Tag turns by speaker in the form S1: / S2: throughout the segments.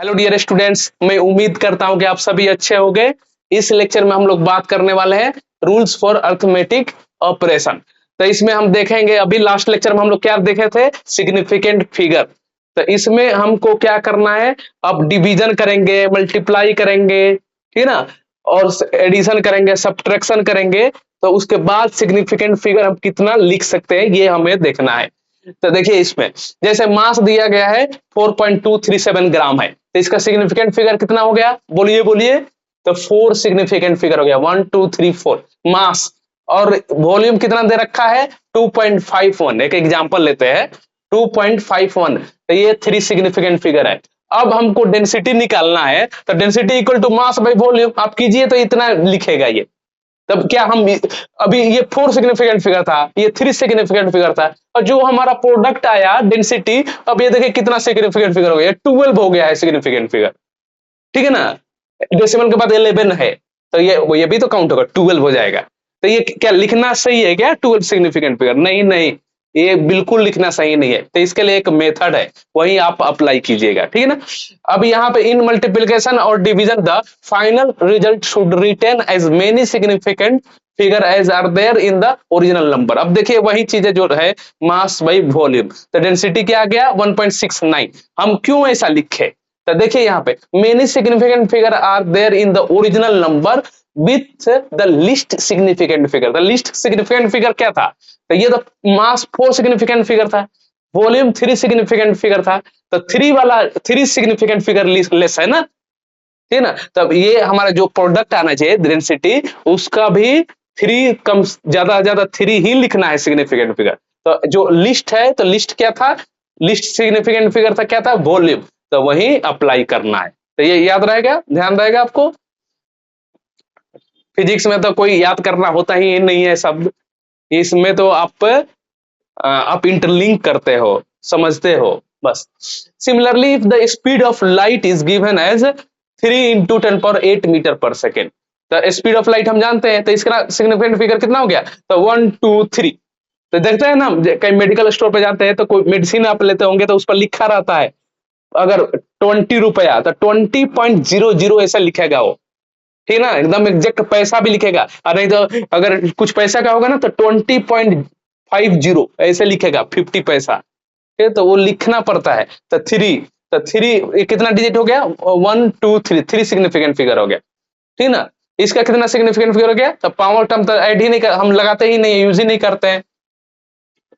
S1: Hello dear students, मैं उम्मीद करता हूं कि आप सभी अच्छे होंगे। इस लेक्चर में हम लोग बात करने वाले हैं रूल्स फॉर अर्थमेटिक ऑपरेशन। तो इसमें हम देखेंगे, अभी लास्ट लेक्चर में हम लोग क्या देखे थे, सिग्निफिकेंट फिगर। तो इसमें हमको क्या करना है, अब डिवीजन करेंगे, मल्टीप्लाई करेंगे, ठीक है ना, और एडिशन करेंगे, सब्ट्रैक्शन करेंगे। तो उसके बाद सिग्निफिकेंट फिगर हम कितना लिख सकते हैं ये हमें देखना है। तो देखिए, इसमें जैसे मास दिया गया है 4.237 ग्राम है, तो इसका सिग्निफिकेंट फिगर कितना हो गया, बोलिए बोलिए। तो 4 सिग्निफिकेंट फिगर हो गया, 1 2 3 4 मास। और वॉल्यूम कितना दे रखा है, 2.51। एक एग्जांपल लेते हैं, 2.51। तो ये 3 सिग्निफिकेंट फिगर है। अब हमको डेंसिटी निकालना है, तो density equal to mass by volume आप कीजिए तो इतना लिखेगा ये। तब क्या हम अभी ये 4 सिग्निफिकेंट फिगर था, ये 3 सिग्निफिकेंट फिगर था, और जो हमारा प्रोडक्ट आया डेंसिटी, अब ये देखिए कितना सिग्निफिकेंट फिगर हो गया, 12 हो गया है सिग्निफिकेंट फिगर, ठीक है ना। डेसिमल के बाद 11 है, तो ये भी तो काउंट होगा, 12 हो जाएगा। तो ये क्या लिखना सही है क्या, 12 सिग्निफिकेंट फिगर? नहीं नहीं, ये बिल्कुल लिखना सही नहीं है। तो इसके लिए एक मेथड है, वही आप अप्लाई कीजिएगा, ठीक है ना। अब यहाँ पे इन मल्टीप्लिकेशन और division the final result should retain as many significant figure as are there in the original number. अब देखिए वही चीजें जो है, मास बाई वॉल्यूम। तो डेंसिटी क्या आ गया, 1.69। हम क्यों ऐसा लिखे, तो देखिए यहाँ पे many significant figure are there in the original number with the least significant figure. The least significant figure क्या था, तो ये तो मास 4 सिग्निफिकेंट फिगर था, वॉल्यूम 3 सिग्निफिकेंट फिगर था। तो 3 सिग्निफिकेंट फिगर लेस है ना, ठीक है ना। तब ये हमारा जो प्रोडक्ट आना चाहिए डेंसिटी, उसका भी 3 कम, ज्यादा 3 ही लिखना है सिग्निफिकेंट फिगर। तो जो लिस्ट है, तो लिस्ट क्या था, लिस्ट सिग्निफिकेंट फिगर था क्या था, वॉल्यूम। तो वही अप्लाई करना है। तो ये याद रहेगा, ध्यान रहेगा आपको। फिजिक्स में तो कोई याद करना होता ही नहीं है शब्द, इसमें तो आप इंटरलिंक करते हो, समझते हो बस। Similarly if the speed of light is given as 3 into 10⁸ metre per second. तो स्पीड ऑफ लाइट हम जानते हैं, तो इसका सिग्निफिकेंट फिगर कितना हो गया, तो 1 2 3। तो देखते हैं ना, कहीं मेडिकल स्टोर पे जाते हैं तो कोई मेडिसिन आप लेते होंगे तो उस पर लिखा रहता है, अगर 20 रुपया तो 20.00 ऐसा लिखेगा वो, ठीक है ना, एकदम एग्जैक्ट पैसा भी लिखेगा। और नहीं तो अगर कुछ पैसा का होगा ना तो 20.50 ऐसे लिखेगा, 50 पैसा, ठीक है। तो वो लिखना पड़ता है। तो 3 कितना डिजिट हो गया, 1 2 3 सिग्निफिकेंट फिगर हो गया, ठीक है ना। इसका कितना सिग्निफिकेंट फिगर हो गया, तो पावर टर्म तो ऐड ही नहीं कर, हम लगाते ही नहीं, यूज ही नहीं करते हैं,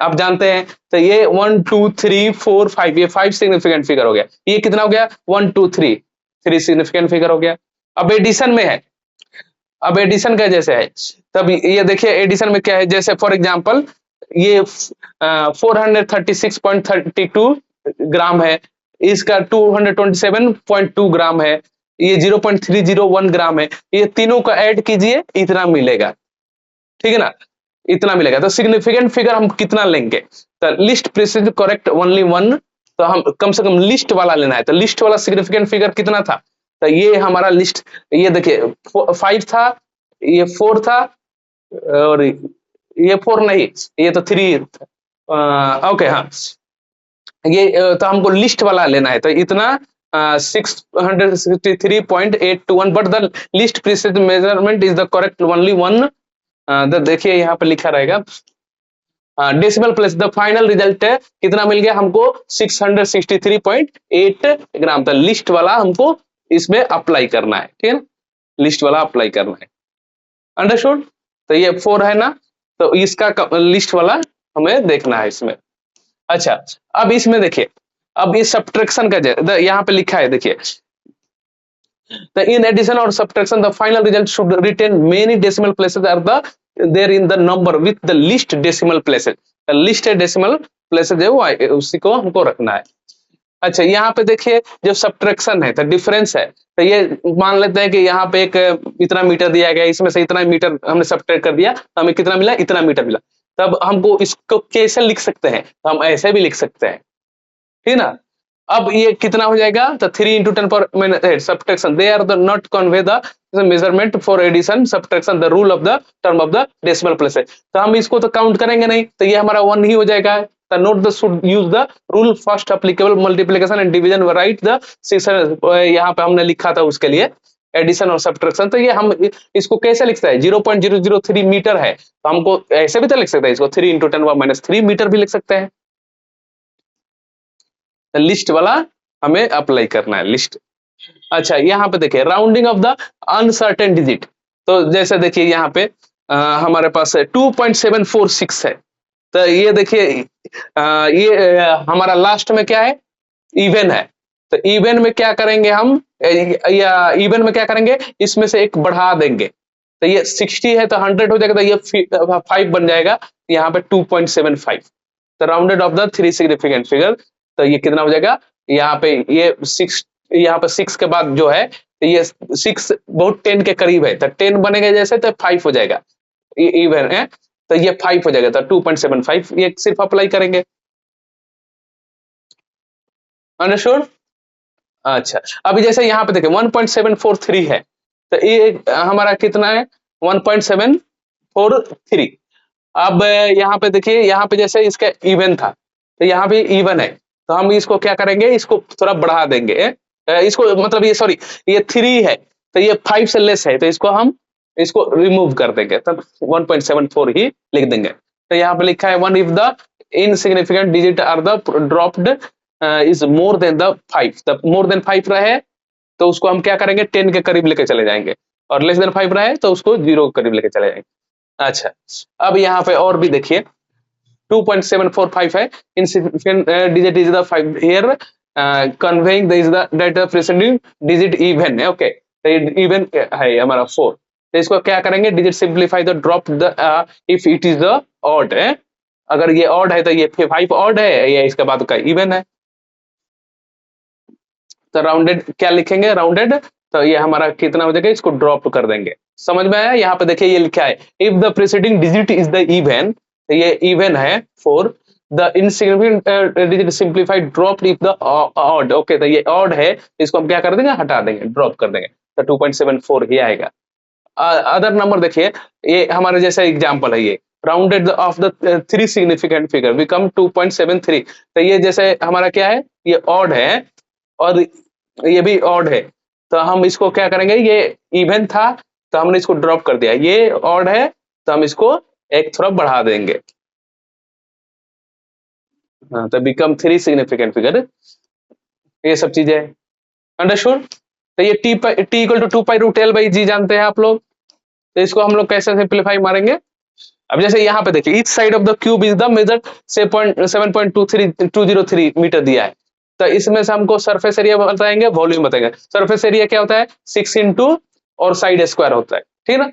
S1: आप जानते हैं। तो ये 1 2 3 4 5, ये 5 सिग्निफिकेंट फिगर हो गया। ये कितना हो गया, 1 2 3 सिग्निफिकेंट फिगर हो गया। अब एडिशन में है, अब एडिशन का जैसे है, तब ये देखिए एडिशन में क्या है, जैसे फॉर एग्जांपल ये 436.32 ग्राम है, इसका 227.2 ग्राम है, ये 0.301 ग्राम है, ये तीनों का ऐड कीजिए, इतना मिलेगा, ठीक है ना, इतना मिलेगा। तो सिग्निफिकेंट फिगर हम कितना लेंगे, तो लिस्ट प्रिसाइज करेक्ट ओनली 1। तो हम कम से कम लिस्ट वाला लेना है। तो लिस्ट वाला सिग्निफिकेंट फिगर कितना था, तो ये हमारा लिस्ट, ये देखिए 5 था, ये 4 था, और ये 4 नहीं, ये तो 3 था। ओके हाँ, ये तो हमको लिस्ट वाला लेना है। तो इतना 663.821, but the list precise measurement is the correct only 1। देखिए यहाँ पे लिखा रहेगा decimal place, the final result है कितना मिल गया हमको, 663.8 ग्राम। तो लिस्ट वाला हमको इसमें अप्लाई करना है, ठीक है ना, लिस्ट वाला अप्लाई करना है, अंडरस्टूड। तो ये 4 है ना, तो इसका लिस्ट वाला हमें देखना है इसमें। अच्छा, अब इसमें देखिए, अब ये सब्ट्रैक्शन का यहाँ पे लिखा है, देखिए the in addition or subtraction the final result should retain many decimal places are there in the number with the least decimal places। List decimal places है वो, उसी को हमको रखना है। अच्छा, यहाँ पे देखिए जब सब्ट्रैक्शन है तो डिफरेंस है। तो ये मान लेते हैं कि यहाँ पे एक इतना मीटर दिया गया, इसमें से इतना मीटर हमने सब्ट्रैक्ट कर दिया, तो हमें कितना मिला, इतना मीटर मिला। तब हमको इसको कैसे लिख सकते हैं, तो हम ऐसे भी लिख सकते हैं, ठीक ना। अब ये कितना हो जाएगा, तो 3 into 10⁻⁸ subtraction, they are the not convey the measurement for addition subtraction the rule of the term of the decimal place है। तो हम इसको तो काउंट करेंगे नहीं, तो ये हमारा 1 ही हो जाएगा, the note the should use the rule first applicable multiplication and division right the 600 यहाँ पे हमने लिखा था उसके लिए एडिशन और सब्ट्रैक्शन। तो ये हम इसको कैसे लिख सकते हैं, 0.003 मीटर है तो हमको ऐसे भी तो लिख सकते हैं, इसको 3 × 10⁻³ मीटर भी लिख सकते हैं। लिस्ट वाला हमें अप्लाई करना है, लिस्ट। अच्छा यहाँ पे देखिए rounding off the uncertain digit, तो जैसे देखिए यहाँ पे हमारे पास 2.746 है, तो ये देखिए ये हमारा लास्ट में क्या है, इवन है। तो इवन में क्या करेंगे हम, या इवन में क्या करेंगे, इसमें से एक बढ़ा देंगे। तो ये 60 है तो 100 हो जाएगा, तो ये 5 बन जाएगा, यहाँ पे 2.75। तो rounded off the 3 significant figure, तो ये कितना हो जाएगा, यहाँ पे ये 6, यहाँ पे 6 के बाद जो है तो ये 6 बहुत 10 के करीब है, तो 10 बनेगा जैसे तो 5 हो जाएगा, इवन है तो ये 5 हो जाएगा, तो 2.75 ये सिर्फ अप्लाई करेंगे। अंडरस्टूड। अच्छा अभी जैसे यहाँ पे देखिए 1.743 है, तो ये हमारा कितना है, 1.743। अब यहाँ पे देखिए, यहाँ पे जैसे इसका इवन था तो यहाँ भी इवन है, तो हम इसको क्या करेंगे, इसको थोड़ा बढ़ा देंगे, इसको मतलब ये सॉरी ये 3 है तो ये 5 से लेस है, तो इसको हम इसको रिमूव कर देंगे, तब 1.74 ही लिख देंगे। तो यहाँ पे लिखा है one if the insignificant digit are the dropped is more than the 5, तब मोर देन 5 रहे तो उसको हम क्या करेंगे, 10 के करीब लेके चले जाएंगे, और लेस देन 5 रहे तो उसको 0 के करीब लेके चले जाएंगे। अच्छा अब यहाँ पे और भी देखिए 2.745 है, insignificant digit is the 5 here, conveying the is the that preceding digit even है, ओके तो ये इवन है हमारा 4, तो इसको क्या करेंगे, digit simplify the drop the if it is the odd है, अगर ये ऑड है तो ये 5 ऑड है, या इसके बाद का इवन है, तो राउंडेड क्या लिखेंगे, राउंडेड, तो ये हमारा कितना हो जाएगा, इसको ड्रॉप कर देंगे। समझ में आया, यहाँ पे देखिए ये लिखा है if the preceding digit is the even, तो ये इवन है 4, the insignificant digit simplified drop if the odd, okay तो ये ऑड है, इसको हम क्या कर देंगे, हटा देंगे, ड्रॉप कर देंगे, तो 2.74 ही आएगा। अदर नंबर देखिए, ये हमारे जैसा एग्जांपल है, ये rounded off the 3 significant figure become 2.73, तो ये जैसे हमारा क्या है, ये ऑड है और ये भी ऑड है, तो हम इसको क्या करेंगे, ये इवन था तो हमने इसको ड्रॉप कर दिया, ये ऑड है तो हम इसको एक थोड़ा बढ़ा देंगे, हाँ तो बिकम 3 सिग्निफिकेंट फिगर, ये सब चीजें अंडरस्टूड। तो ये टी इक्वल टू 2π√L/g जानते हैं आप लोग, तो इसको हम लोग कैसे सिंप्लीफाई मारेंगे। अब जैसे यहाँ पे देखिए each side of the cube is the measure 7.203 metre दिया है, तो इसमें से हमको सरफेस एरिया बताएंगे, वॉल्यूम बताएंगे। सरफेस एरिया क्या होता है, 6 इंटू और साइड स्क्वायर होता है, ठीक है ना,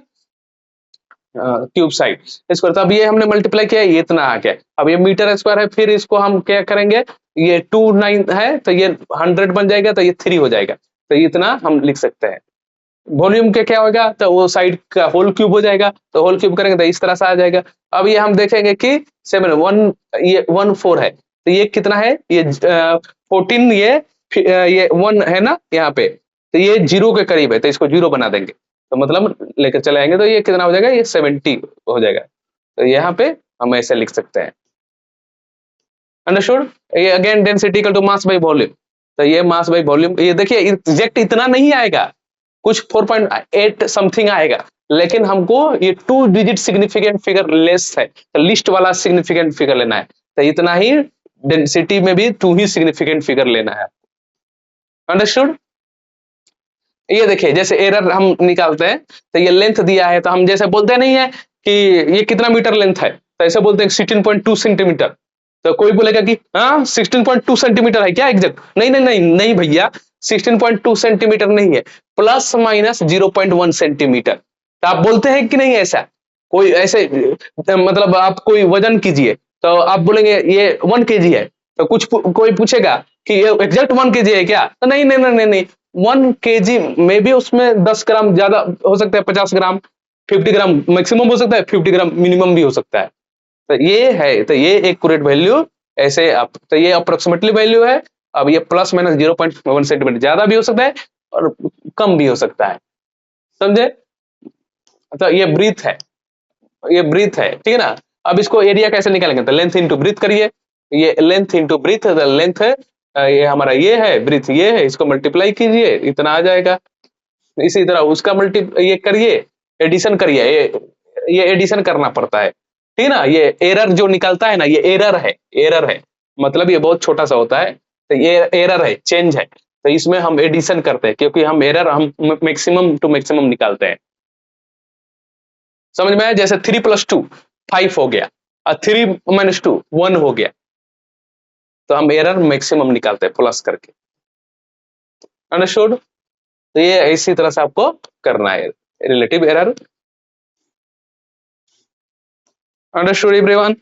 S1: क्यूब साइड स्क्वायर। तो अब ये हमने मल्टीप्लाई किया, ये इतना आ गया, अब ये मीटर स्क्वायर है, फिर इसको हम क्या करेंगे, ये 29 है तो ये 100 बन जाएगा, तो ये 3 हो जाएगा, तो इतना हम लिख सकते हैं। वॉल्यूम के क्या होगा, तो वो साइड का होल क्यूब हो जाएगा, तो होल क्यूब करेंगे तो इस तरह से आ जाएगा। अब ये हम देखेंगे कि 7 ये 14 है, तो ये कितना है, ये 14, ये 1 है ना यहाँ पे, तो ये 0 के करीब है, तो इसको 0 बना देंगे, तो मतलब लेकर चले आएंगे, तो ये कितना हो जाएगा, ये 70 हो जाएगा, तो यहाँ पे हम ऐसे लिख सकते हैं। अंडरस्टूड। ये again density equal to mass by volume, तो ये मास बाय वॉल्यूम, ये देखिए एग्जैक्ट इतना नहीं आएगा, कुछ 4.8 समथिंग आएगा, लेकिन हमको ये 2 डिजिट सिग्निफिकेंट फिगर लेस है, तो लिस्ट वाला सिग्निफिकेंट फिगर लेना है, तो इतना ही डेंसिटी में भी 2 ही सिग्निफिकेंट फिगर लेना है। अंडरस्टूड। ये देखिए जैसे एरर हम निकालते हैं, तो ये लेंथ दिया है, तो हम जैसे बोलते नहीं है कि ये कितना मीटर लेंथ है, तो ऐसे बोलते हैं 16.2 सेंटीमीटर, तो कोई बोलेगा कि हाँ 16.2 सेंटीमीटर है क्या एग्जैक्ट, नहीं नहीं नहीं नहीं भैया, 16.2 सेंटीमीटर नहीं है, प्लस माइनस 0.1 सेंटीमीटर। तो आप बोलते हैं कि नहीं, ऐसा कोई ऐसे मतलब आप कोई वजन कीजिए तो आप बोलेंगे ये 1 kg है, तो कोई पूछेगा कि ये एग्जैक्ट 1 kg है क्या, तो नहीं नहीं नहीं नहीं, नहीं 1 kg में भी उसमें 10 ग्राम ज्यादा हो सकता है, 50 ग्राम 50 ग्राम मैक्सिमम हो सकता है, 50 ग्राम मिनिमम भी हो सकता है, तो ये है, तो ये एक्यूरेट वैल्यू ऐसे आप, तो ये अप्रोक्सीमेटली वैल्यू है। अब ये प्लस माइनस 0.1 सेंटीमीटर ज्यादा भी हो सकता है और कम भी हो सकता है, समझे। तो ये ब्रीथ है, ये ब्रीथ है, ठीक है ना। अब इसको एरिया कैसे निकालेंगे, तो लेंथ इंटू ब्रीथ करिए, ये लेंथ इंटू ब्रीथ, लेंथ ये हमारा ये है, ब्रीथ ये है, इसको मल्टीप्लाई कीजिए, इतना आ जाएगा। इसी तरह उसका ये करिए, एडिशन करिए, ये एडिशन करना पड़ता है, ठीक है ना। ये एरर जो निकलता है ना, ये एरर है, एरर है, मतलब ये बहुत छोटा सा होता है, तो ये एरर है, चेंज है, तो इसमें हम एडिशन करते हैं, क्योंकि हम एरर हम मैक्सिमम टू मैक्सिमम निकालते हैं। समझ में आया? जैसे 3 + 2 5 हो गया, और 3 - 2 1 हो गया, तो हम एरर मैक्सिमम निकालते हैं प्लस करके। अंडरस्टूड? तो ये इसी तरह से आपको करना है, रिलेटिव एरर। Understood everyone?